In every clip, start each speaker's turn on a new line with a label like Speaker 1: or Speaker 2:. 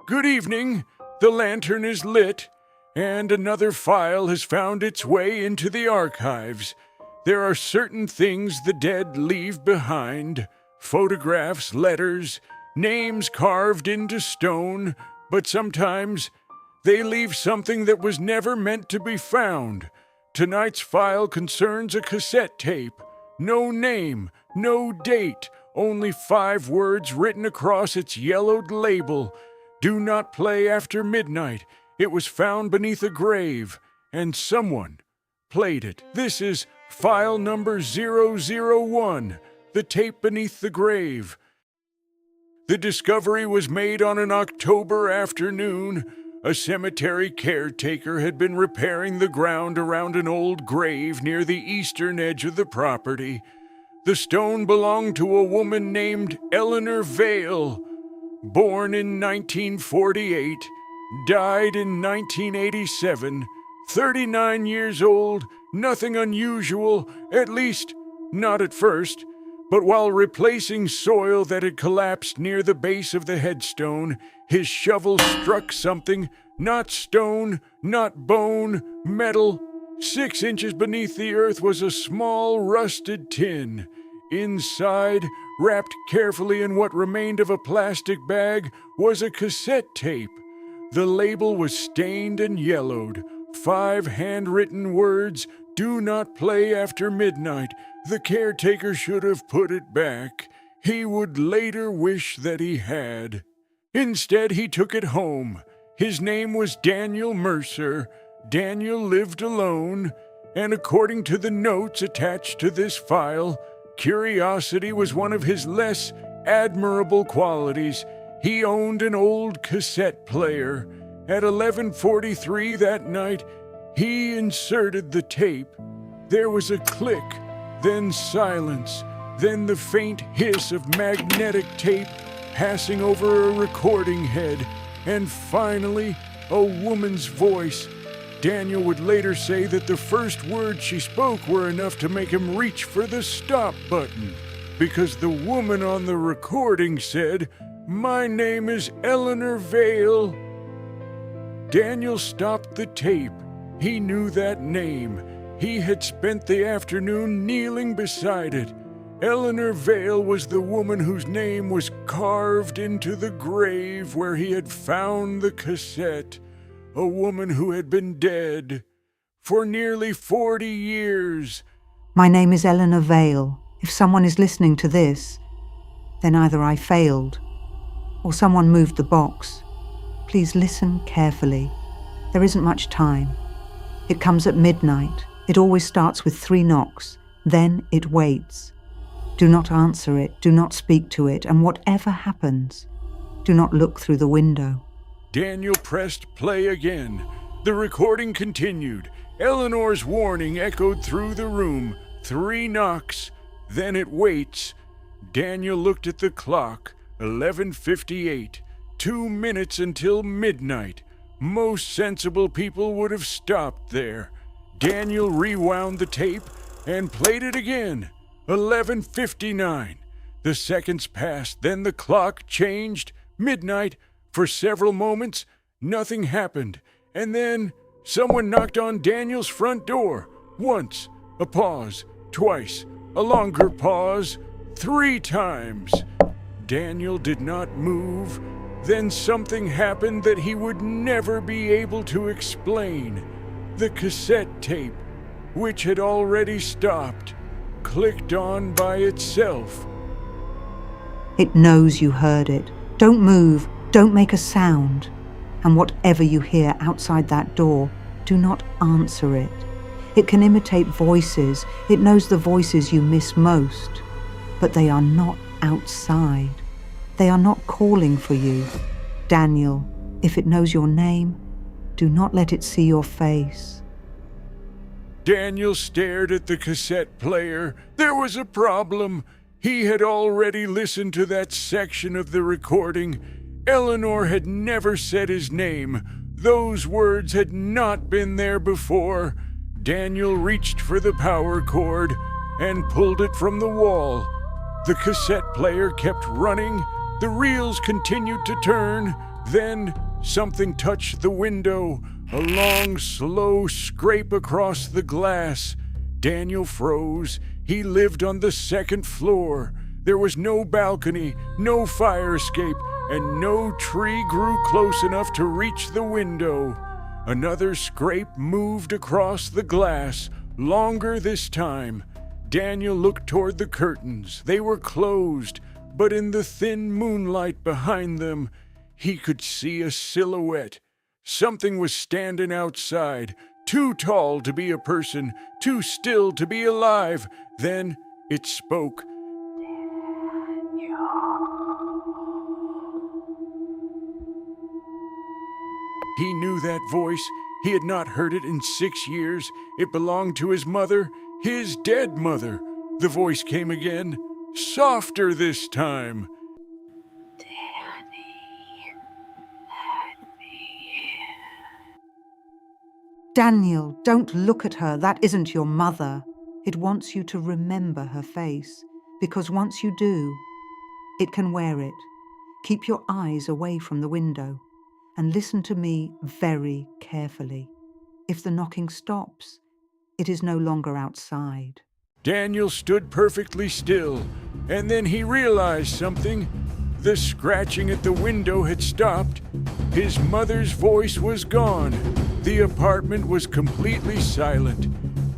Speaker 1: Good evening. The lantern is lit, and another file has found its way into the archives. There are certain things the dead leave behind: photographs, letters, names carved into stone, but sometimes they leave something that was never meant to be found. Tonight's file concerns a cassette tape. No name, no date, only 5 words written across its yellowed label. Do not play after midnight. It was found beneath a grave, and someone played it. This is file number 001, the tape beneath the grave. The discovery was made on an October afternoon. A cemetery caretaker had been repairing the ground around an old grave near the eastern edge of the property. The stone belonged to a woman named Eleanor Vale, born in 1948, died in 1987, 39 years old, nothing unusual, at least not at first. But while replacing soil that had collapsed near the base of the headstone, his shovel struck something, not stone, not bone, metal. 6 inches beneath the earth was a small rusted tin. Inside, wrapped carefully in what remained of a plastic bag, was a cassette tape. The label was stained and yellowed. 5 handwritten words: "Do not play after midnight." The caretaker should have put it back. He would later wish that he had. Instead, he took it home. His name was Daniel Mercer. Daniel lived alone, and according to the notes attached to this file, curiosity was one of his less admirable qualities. He owned an old cassette player. At 11:43 that night, he inserted the tape. There was a click, then silence, then the faint hiss of magnetic tape passing over a recording head, and finally, a woman's voice. Daniel would later say that the first words she spoke were enough to make him reach for the stop button, because the woman on the recording said, "My name is Eleanor Vale." Daniel stopped the tape. He knew that name. He had spent the afternoon kneeling beside it. Eleanor Vale was the woman whose name was carved into the grave where he had found the cassette. A woman who had been dead for nearly 40 years.
Speaker 2: My name is Eleanor Vale. If someone is listening to this, then either I failed or someone moved the box. Please listen carefully. There isn't much time. It comes at midnight. It always starts with 3 knocks. Then it waits. Do not answer it. Do not speak to it. And whatever happens, do not look through the window.
Speaker 1: Daniel pressed play again. The recording continued. Eleanor's warning echoed through the room. 3 knocks. Then it waits. Daniel looked at the clock. 11:58. 2 minutes until midnight. Most sensible people would have stopped there. Daniel rewound the tape and played it again. 11:59. The seconds passed, then the clock changed. Midnight. For several moments, nothing happened. And then someone knocked on Daniel's front door. Once, a pause. Twice, a longer pause. 3 times. Daniel did not move. Then something happened that he would never be able to explain. The cassette tape, which had already stopped, clicked on by itself.
Speaker 2: It knows you heard it. Don't move. Don't make a sound. And whatever you hear outside that door, do not answer it. It can imitate voices. It knows the voices you miss most. But they are not outside. They are not calling for you. Daniel, if it knows your name, do not let it see your face.
Speaker 1: Daniel stared at the cassette player. There was a problem. He had already listened to that section of the recording. Eleanor had never said his name. Those words had not been there before. Daniel reached for the power cord and pulled it from the wall. The cassette player kept running. The reels continued to turn. Then something touched the window, a long, slow scrape across the glass. Daniel froze. He lived on the second floor. There was no balcony, no fire escape, and no tree grew close enough to reach the window. Another scrape moved across the glass, longer this time. Daniel looked toward the curtains. They were closed, but in the thin moonlight behind them, he could see a silhouette. Something was standing outside, too tall to be a person, too still to be alive. Then it spoke. He knew that voice. He had not heard it in 6 years. It belonged to his mother, his dead mother. The voice came again, softer this time.
Speaker 2: Daniel, don't look at her. That isn't your mother. It wants you to remember her face, because once you do, it can wear it. Keep your eyes away from the window and listen to me very carefully. If the knocking stops, it is no longer outside.
Speaker 1: Daniel stood perfectly still, and then he realized something. The scratching at the window had stopped. His mother's voice was gone. The apartment was completely silent.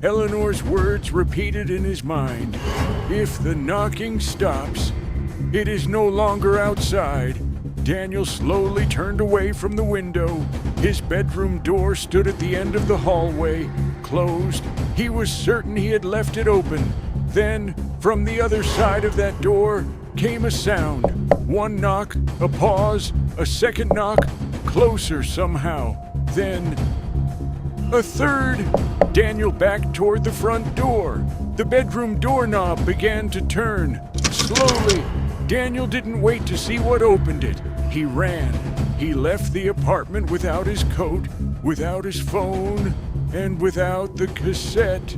Speaker 1: Eleanor's words repeated in his mind. If the knocking stops, it is no longer outside. Daniel slowly turned away from the window. His bedroom door stood at the end of the hallway, closed. He was certain he had left it open. Then, from the other side of that door, came a sound. One knock, a pause, a second knock, closer somehow. Then, a third. Daniel backed toward the front door. The bedroom doorknob began to turn. Slowly, Daniel didn't wait to see what opened it. He ran. He left the apartment without his coat, without his phone, and without the cassette.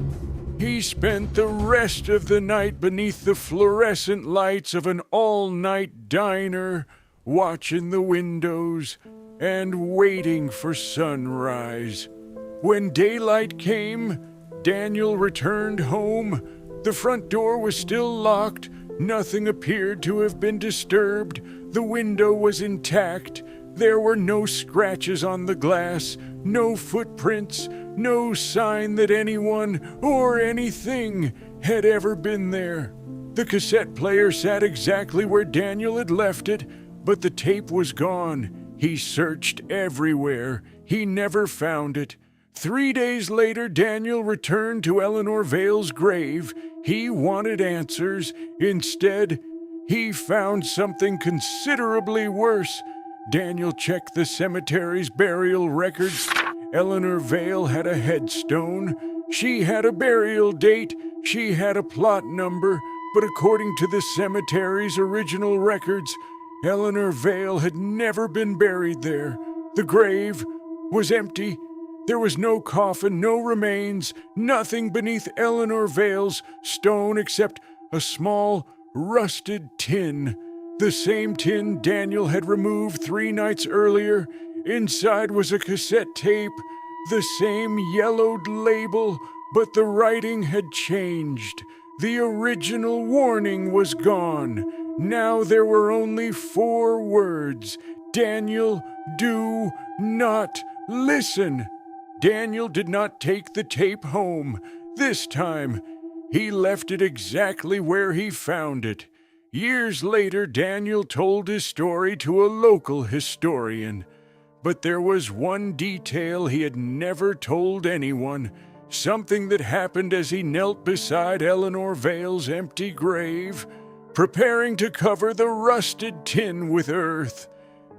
Speaker 1: He spent the rest of the night beneath the fluorescent lights of an all-night diner, watching the windows and waiting for sunrise. When daylight came, Daniel returned home. The front door was still locked. Nothing appeared to have been disturbed. The window was intact. There were no scratches on the glass, no footprints, no sign that anyone or anything had ever been there. The cassette player sat exactly where Daniel had left it, but the tape was gone. He searched everywhere. He never found it. 3 days later, Daniel returned to Eleanor Vale's grave. He wanted answers. Instead, he found something considerably worse. Daniel checked the cemetery's burial records. Eleanor Vale had a headstone. She had a burial date. She had a plot number. But according to the cemetery's original records, Eleanor Vale had never been buried there. The grave was empty. There was no coffin, no remains, nothing beneath Eleanor Vale's stone except a small, rusted tin. The same tin Daniel had removed 3 nights earlier. Inside was a cassette tape, the same yellowed label, but the writing had changed. The original warning was gone. Now there were only 4 words. Daniel, do not listen. Daniel did not take the tape home. This time, he left it exactly where he found it. Years later, Daniel told his story to a local historian. But there was one detail he had never told anyone, something that happened as he knelt beside Eleanor Vale's empty grave, preparing to cover the rusted tin with earth.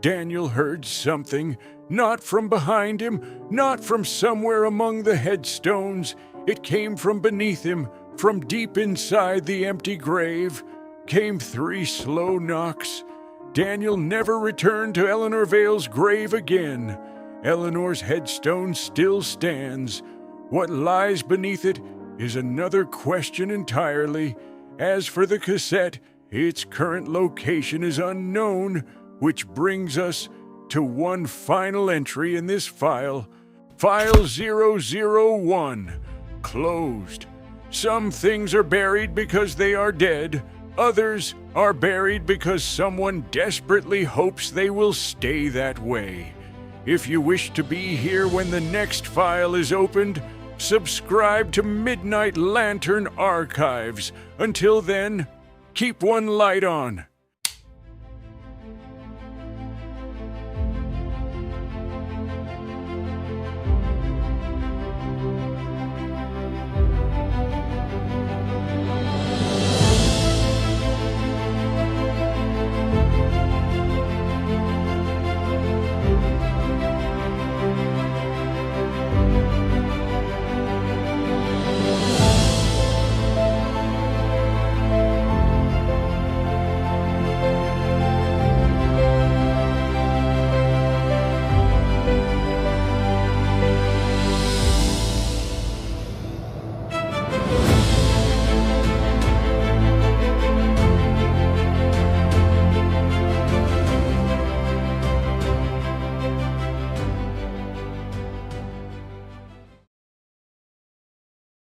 Speaker 1: Daniel heard something, not from behind him, not from somewhere among the headstones. It came from beneath him, from deep inside the empty grave. Came 3 slow knocks. Daniel never returned to Eleanor Vale's grave again. Eleanor's headstone still stands. What lies beneath it is another question entirely. As for the cassette, its current location is unknown, which brings us to one final entry in this file. File 001, closed. Some things are buried because they are dead. Others are buried because someone desperately hopes they will stay that way. If you wish to be here when the next file is opened, subscribe to Midnight Lantern Archives. Until then, keep one light on.